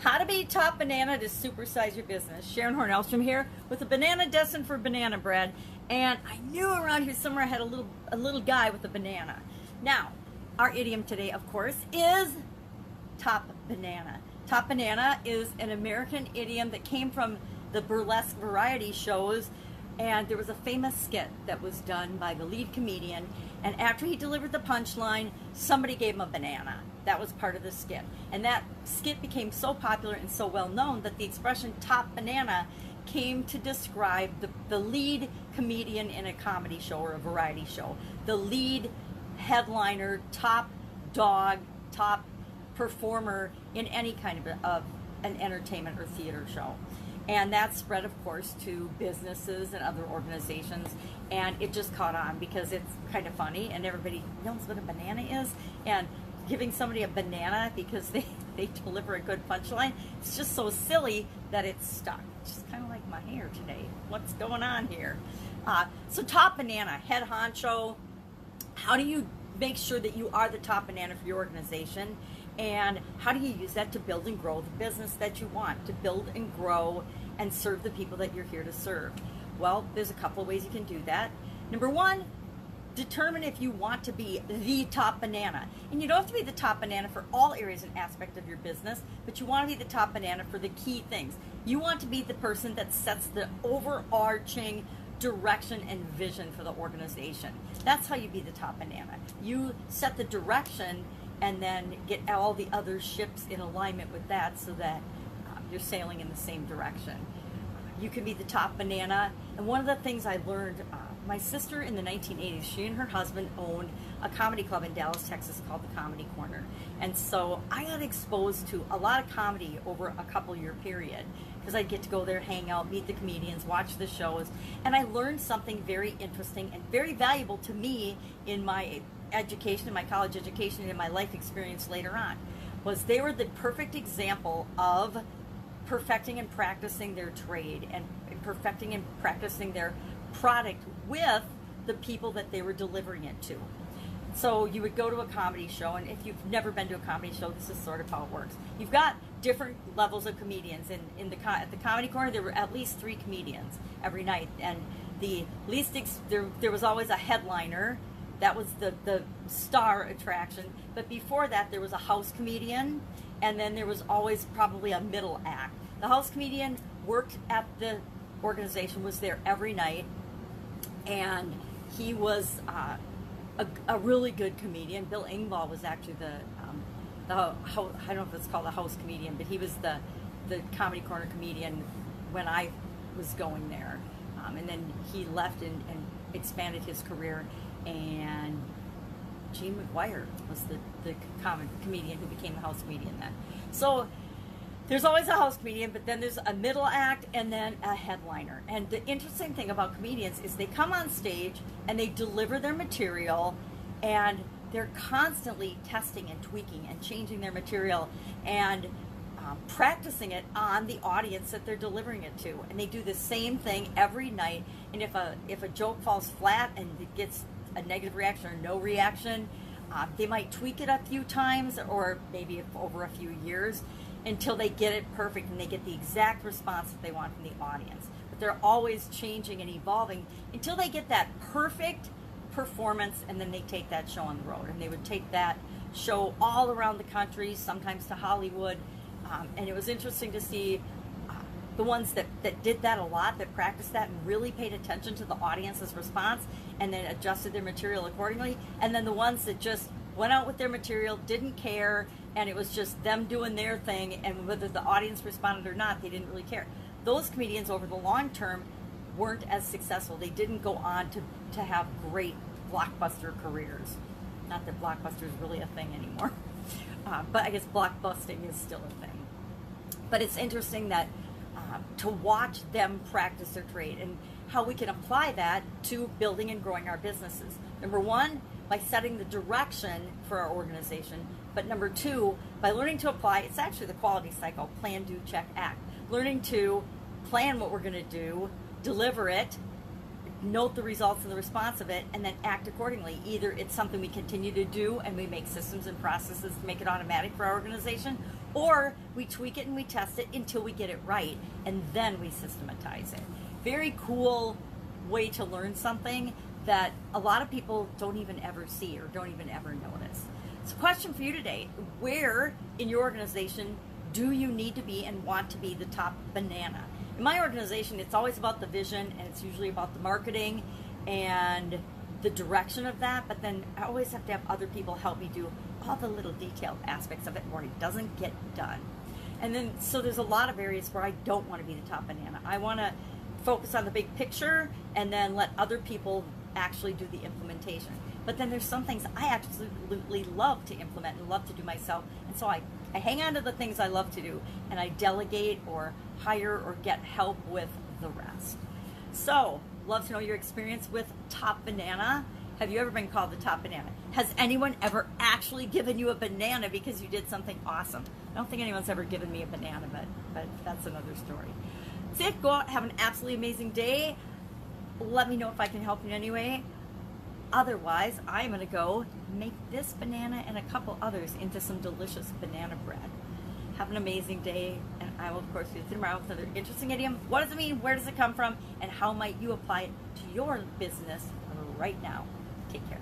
How to be top banana to supersize your business. Sharon Horne-Ellstrom here with a banana destined for banana bread. And I knew around here somewhere I had a little guy with a banana. Now, our idiom today, of course, is top banana. Top banana is an American idiom that came from the burlesque variety shows. And there was a famous skit that was done by the lead comedian. And after he delivered the punchline, somebody gave him a banana. That was part of the skit. And that skit became so popular and so well known that the expression top banana came to describe the lead comedian in a comedy show or a variety show. The lead headliner, top dog, top performer in any kind of an entertainment or theater show. And that spread, of course, to businesses and other organizations. And it just caught on because it's kind of funny and everybody knows what a banana is. And giving somebody a banana because they deliver a good punchline, it's just so silly that it's stuck. It's just kind of like my hair today. What's going on here? So top banana, head honcho. How do you make sure that you are the top banana for your organization? And how do you use that to build and grow the business that you want, to build and grow and serve the people that you're here to serve? Well, there's a couple of ways you can do that. Number one, determine if you want to be the top banana. And you don't have to be the top banana for all areas and aspects of your business, but you want to be the top banana for the key things. You want to be the person that sets the overarching direction and vision for the organization. That's how you be the top banana. You set the direction and then get all the other ships in alignment with that so that you're sailing in the same direction. You can be the top banana. And one of the things I learned, my sister in the 1980s, she and her husband owned a comedy club in Dallas, Texas called the Comedy Corner. And so I got exposed to a lot of comedy over a couple-year period because I'd get to go there, hang out, meet the comedians, watch the shows. And I learned something very interesting and very valuable to me in my education, in my college education, and in my life experience later on, was they were the perfect example of perfecting and practicing their trade and perfecting and practicing their product with the people that they were delivering it to. So you would go to a comedy show, and if you've never been to a comedy show, this is sort of how it works. You've got different levels of comedians. At the Comedy Corner, there were at least 3 comedians every night, and there was always a headliner. That was the star attraction. But before that, there was a house comedian, and then there was always probably a middle act. The house comedian worked at the organization, was there every night, and he was a really good comedian. Bill Engvall was actually I don't know if it's called a house comedian, but he was the Comedy Corner comedian when I was going there. And then he left and expanded his career, and Gene McGuire was the comedian who became the house comedian then. So there's always a house comedian, but then there's a middle act and then a headliner. And the interesting thing about comedians is they come on stage and they deliver their material, and they're constantly testing and tweaking and changing their material and practicing it on the audience that they're delivering it to. And they do the same thing every night. And if a joke falls flat and it gets a negative reaction or no reaction, they might tweak it a few times or maybe over a few years until they get it perfect and they get the exact response that they want from the audience. But they're always changing and evolving until they get that perfect performance, and then they take that show on the road. And they would take that show all around the country, sometimes to Hollywood. And it was interesting to see the ones that did that a lot, that practiced that and really paid attention to the audience's response and then adjusted their material accordingly. And then the ones that just went out with their material, didn't care, and it was just them doing their thing, and whether the audience responded or not, they didn't really care. Those comedians over the long term weren't as successful. They didn't go on to have great blockbuster careers. Not that blockbuster is really a thing anymore, but I guess blockbusting is still a thing. But it's interesting that to watch them practice their trade and how we can apply that to building and growing our businesses. Number one, by setting the direction for our organization. But number two, by learning to apply, it's actually the quality cycle: plan, do, check, act. Learning to plan what we're going to do, deliver it, note the results and the response of it, and then act accordingly. Either it's something we continue to do and we make systems and processes to make it automatic for our organization, Or we tweak it and we test it until we get it right, and then we systematize it. Very cool way to learn something that a lot of people don't even ever see or don't even ever notice. So question for you today, where in your organization do you need to be and want to be the top banana? In my organization, it's always about the vision, and it's usually about the marketing and the direction of that, but then I always have to have other people help me do all the little detailed aspects of it where it doesn't get done. And then, so there's a lot of areas where I don't want to be the top banana. I want to focus on the big picture and then let other people actually do the implementation. But then there's some things I absolutely love to implement and love to do myself, and so I hang on to the things I love to do, and I delegate or hire or get help with the rest. So, love to know your experience with top banana. Have you ever been called the top banana? Has anyone ever actually given you a banana because you did something awesome? I don't think anyone's ever given me a banana, but that's another story. That's it. Go out, have an absolutely amazing day. Let me know if I can help you in any way. Otherwise, I'm going to go make this banana and a couple others into some delicious banana bread. Have an amazing day, and I will, of course, see you tomorrow with another interesting idiom. What does it mean? Where does it come from? And how might you apply it to your business right now? Take care.